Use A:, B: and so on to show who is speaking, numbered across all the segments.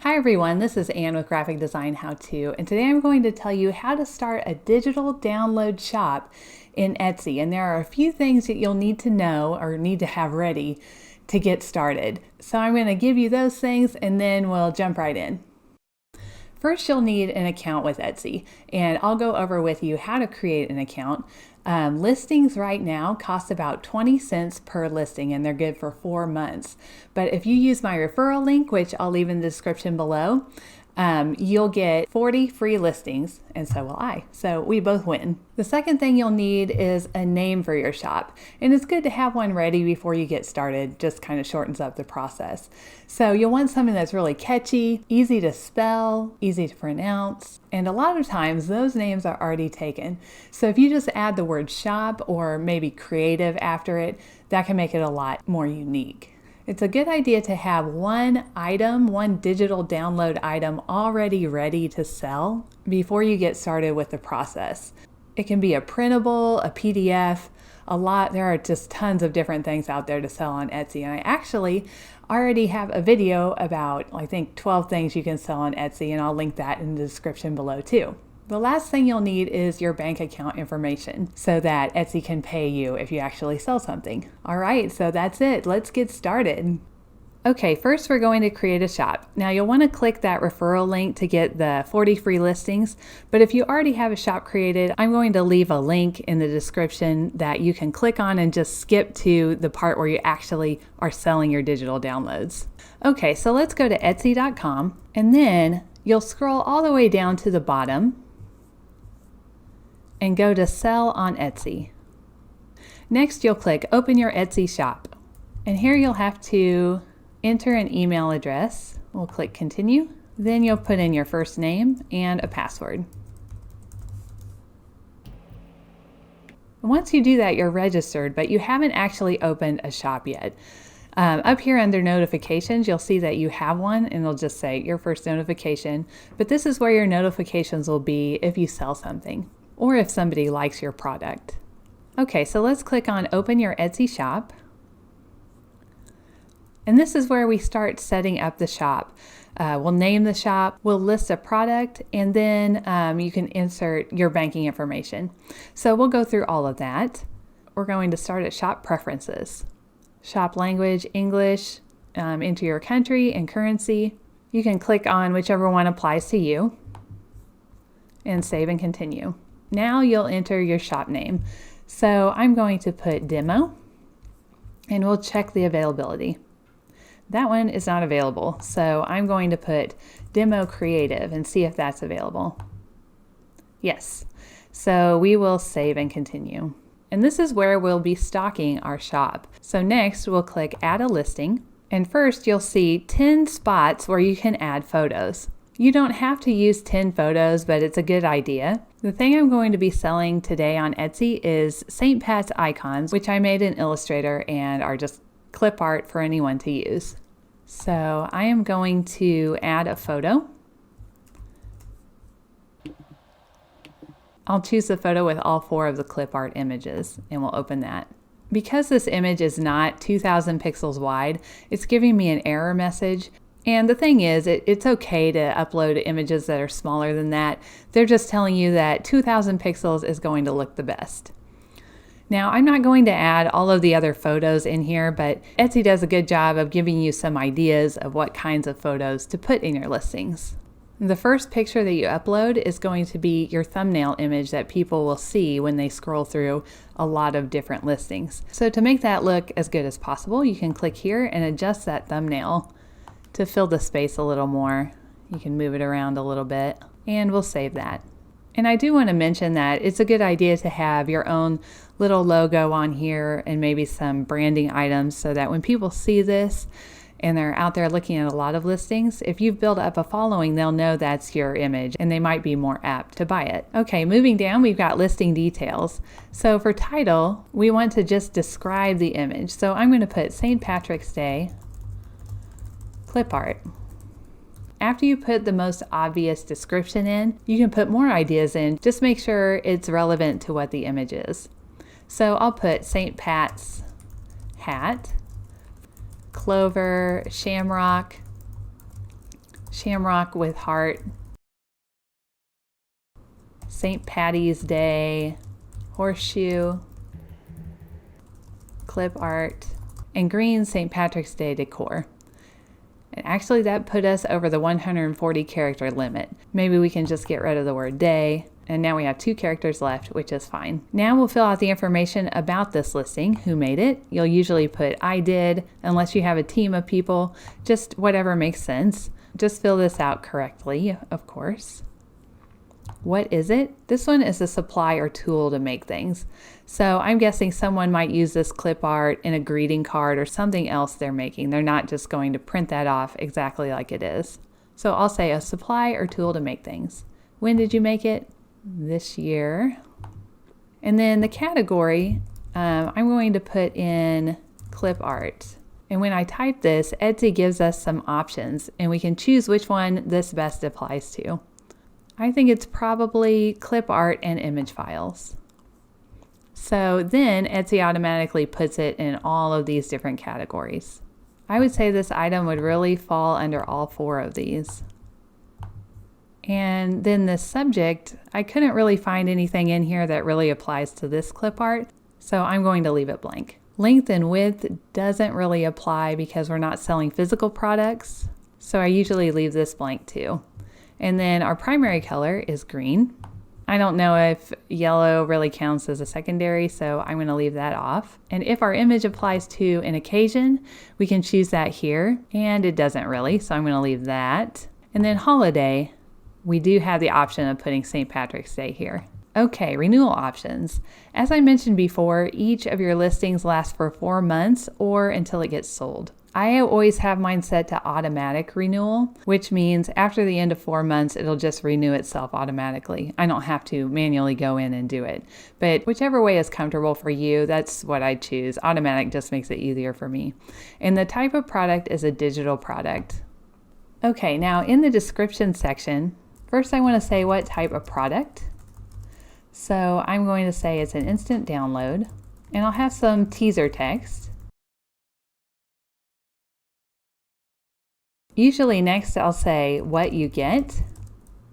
A: Hi everyone, this is Anne with Graphic Design How To, and today I'm going to tell you how to start a digital download shop in Etsy. And there are a few things that you'll need to know or need to have ready to get started. So I'm going to give you those things and then we'll jump right in. First, you'll need an account with Etsy, and I'll go over with you how to create an account. Listings right now cost about 20 cents per listing, and they're good for 4 months. But if you use my referral link, which I'll leave in the description below, you'll get 40 free listings, and so will I. So we both win. The second thing you'll need is a name for your shop, and it's good to have one ready before you get started. Just kind of shortens up the process. So you'll want something that's really catchy, easy to spell, easy to pronounce, and a lot of times those names are already taken. So if you just add the word shop or maybe creative after it, that can make it a lot more unique. It's a good idea to have one digital download item already ready to sell before you get started with the process. It can be a printable, a PDF, there are just tons of different things out there to sell on Etsy. And I actually already have a video about, I think, 12 things you can sell on Etsy, and I'll link that in the description below too. The last thing you'll need is your bank account information so that Etsy can pay you if you actually sell something. All right, so that's it. Let's get started. Okay, first we're going to create a shop. Now you'll want to click that referral link to get the 40 free listings, but if you already have a shop created, I'm going to leave a link in the description that you can click on and just skip to the part where you actually are selling your digital downloads. Okay, so let's go to Etsy.com, and then you'll scroll all the way down to the bottom and go to Sell on Etsy. Next, you'll click Open Your Etsy Shop. And here you'll have to enter an email address. We'll click Continue. Then you'll put in your first name and a password. Once you do that, you're registered, but you haven't actually opened a shop yet. Up here under notifications, you'll see that you have one, and it'll just say your first notification. But this is where your notifications will be if you sell something, or if somebody likes your product. Okay, so let's click on Open Your Etsy Shop. And this is where we start setting up the shop. We'll name the shop, we'll list a product, and then you can insert your banking information. So we'll go through all of that. We're going to start at Shop Preferences. Shop language, English, enter your country and currency. You can click on whichever one applies to you and save and continue. Now you'll enter your shop name. So I'm going to put Demo, and we'll check the availability. That one is not available, so I'm going to put Demo Creative and see if that's available. Yes, so we will save and continue. And this is where we'll be stocking our shop. So next we'll click Add a Listing, and first you'll see 10 spots where you can add photos. You don't have to use 10 photos, but it's a good idea. The thing I'm going to be selling today on Etsy is St. Pat's icons, which I made in Illustrator and are just clip art for anyone to use. So I am going to add a photo. I'll choose the photo with all 4 of the clip art images, and we'll open that. Because this image is not 2000 pixels wide, it's giving me an error message. And the thing is, it's okay to upload images that are smaller than that. They're just telling you that 2000 pixels is going to look the best. Now, I'm not going to add all of the other photos in here, but Etsy does a good job of giving you some ideas of what kinds of photos to put in your listings. The first picture that you upload is going to be your thumbnail image that people will see when they scroll through a lot of different listings. So to make that look as good as possible, you can click here and adjust that thumbnail to fill the space a little more. You can move it around a little bit, and we'll save that. And I do want to mention that it's a good idea to have your own little logo on here and maybe some branding items so that when people see this and they're out there looking at a lot of listings, if you've built up a following, they'll know that's your image and they might be more apt to buy it. Okay, moving down, we've got listing details. So for title, we want to just describe the image. So I'm going to put St. Patrick's Day clip art. After you put the most obvious description in, you can put more ideas in. Just make sure it's relevant to what the image is. So I'll put St. Pat's hat, clover, shamrock, shamrock with heart, St. Patty's Day, horseshoe, clip art, and green St. Patrick's Day decor. And actually that put us over the 140 character limit. Maybe we can just get rid of the word day. And now we have 2 characters left, which is fine. Now we'll fill out the information about this listing, who made it. You'll usually put I did, unless you have a team of people, just whatever makes sense. Just fill this out correctly, of course. What is it? This one is a supply or tool to make things. So I'm guessing someone might use this clip art in a greeting card or something else they're making. They're not just going to print that off exactly like it is. So I'll say a supply or tool to make things. When did you make it? This year. And then the category, I'm going to put in clip art. And when I type this, Etsy gives us some options and we can choose which one this best applies to. I think it's probably clip art and image files. So then Etsy automatically puts it in all of these different categories. I would say this item would really fall under all 4 of these. And then the subject, I couldn't really find anything in here that really applies to this clip art, so I'm going to leave it blank. Length and width doesn't really apply because we're not selling physical products, so I usually leave this blank too. And then our primary color is green. I don't know if yellow really counts as a secondary, so I'm going to leave that off. And if our image applies to an occasion, we can choose that here, and it doesn't really, so I'm going to leave that. And then holiday, we do have the option of putting St. Patrick's Day here. Okay, renewal options. As I mentioned before, each of your listings lasts for 4 months or until it gets sold. I always have mine set to automatic renewal, which means after the end of 4 months, it'll just renew itself automatically. I don't have to manually go in and do it. But whichever way is comfortable for you, that's what I choose. Automatic just makes it easier for me. And the type of product is a digital product. Okay, now in the description section, first I want to say what type of product. So I'm going to say it's an instant download, and I'll have some teaser text. Usually next I'll say what you get,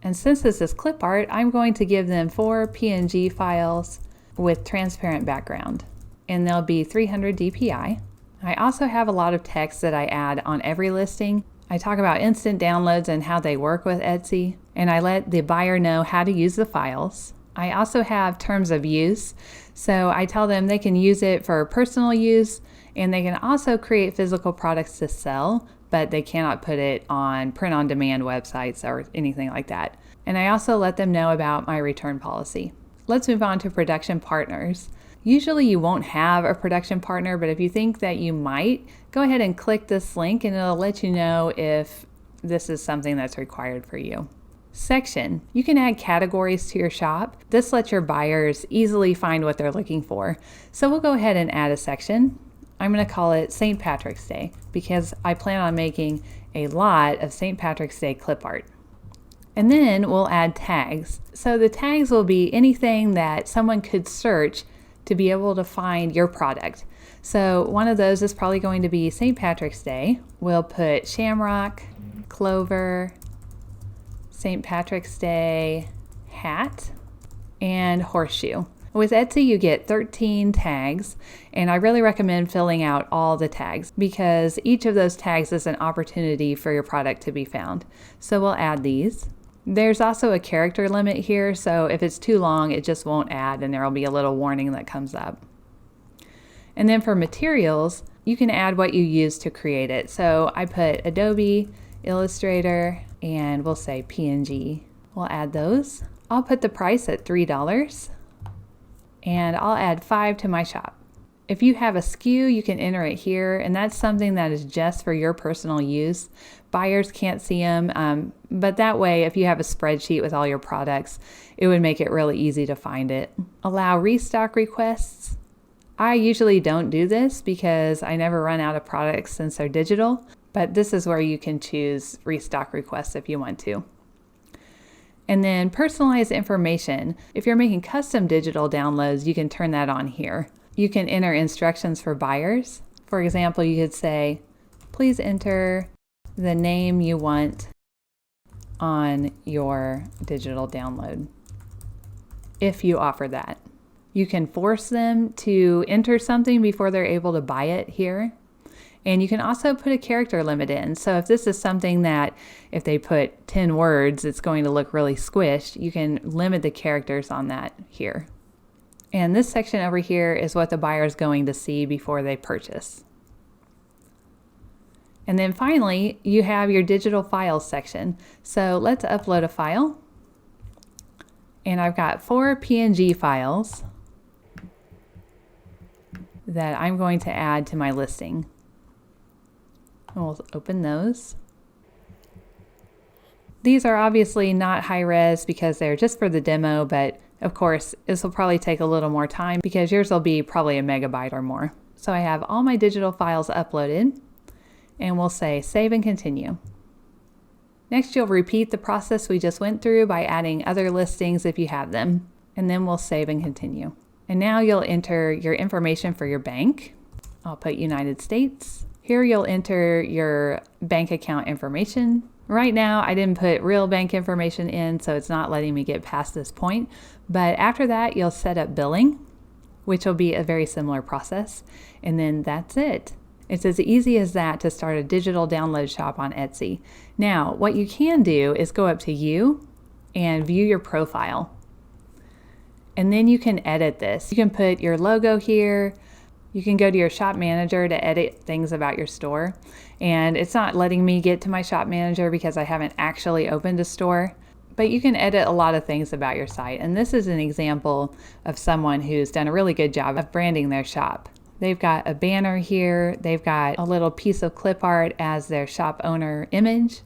A: and since this is clip art, I'm going to give them 4 PNG files with transparent background, and they'll be 300 DPI. I also have a lot of text that I add on every listing. I talk about instant downloads and how they work with Etsy, and I let the buyer know how to use the files. I also have terms of use, so I tell them they can use it for personal use, and they can also create physical products to sell, but they cannot put it on print-on-demand websites or anything like that. And I also let them know about my return policy. Let's move on to production partners. Usually you won't have a production partner, but if you think that you might, go ahead and click this link and it'll let you know if this is something that's required for you. Section. You can add categories to your shop. This lets your buyers easily find what they're looking for. So we'll go ahead and add a section. I'm going to call it St. Patrick's Day because I plan on making a lot of St. Patrick's Day clip art. And then we'll add tags. So the tags will be anything that someone could search to be able to find your product. So one of those is probably going to be St. Patrick's Day. We'll put shamrock, clover, St. Patrick's Day hat, and horseshoe. With Etsy, you get 13 tags, and I really recommend filling out all the tags because each of those tags is an opportunity for your product to be found. So we'll add these. There's also a character limit here, so if it's too long, it just won't add, and there will be a little warning that comes up. And then for materials, you can add what you use to create it. So I put Adobe, Illustrator, and we'll say PNG. We'll add those. I'll put the price at $3. And I'll add 5 to my shop. If you have a SKU, you can enter it here, and that's something that is just for your personal use. Buyers can't see them, but that way, if you have a spreadsheet with all your products, it would make it really easy to find it. Allow restock requests. I usually don't do this because I never run out of products since they're digital, but this is where you can choose restock requests if you want to. And then personalized information. If you're making custom digital downloads, you can turn that on here. You can enter instructions for buyers. For example, you could say, please enter the name you want on your digital download if you offer that. You can force them to enter something before they're able to buy it here. And you can also put a character limit in. So if this is something that if they put 10 words, it's going to look really squished, you can limit the characters on that here. And this section over here is what the buyer is going to see before they purchase. And then finally, you have your digital files section. So let's upload a file. And I've got 4 PNG files that I'm going to add to my listing. And we'll open those. These are obviously not high res because they're just for the demo, but of course, this will probably take a little more time because yours will be probably a megabyte or more. So I have all my digital files uploaded, and we'll say save and continue. Next, you'll repeat the process we just went through by adding other listings if you have them, and then we'll save and continue. And now you'll enter your information for your bank. I'll put United States. Here you'll enter your bank account information. Right now I didn't put real bank information in, so it's not letting me get past this point. But after that, you'll set up billing, which will be a very similar process. And then that's it. It's as easy as that to start a digital download shop on Etsy. Now, what you can do is go up to you and view your profile. And then you can edit this. You can put your logo here. You can go to your shop manager to edit things about your store. And it's not letting me get to my shop manager because I haven't actually opened a store. But you can edit a lot of things about your site. And this is an example of someone who's done a really good job of branding their shop. They've got a banner here. They've got a little piece of clip art as their shop owner image.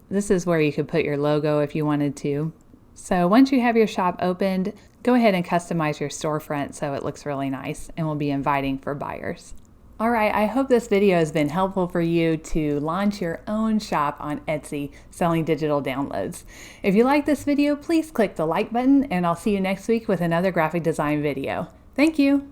A: This is where you could put your logo if you wanted to. So once you have your shop opened, go ahead and customize your storefront so it looks really nice and will be inviting for buyers. All right, I hope this video has been helpful for you to launch your own shop on Etsy selling digital downloads. If you like this video, please click the like button, and I'll see you next week with another graphic design video. Thank you.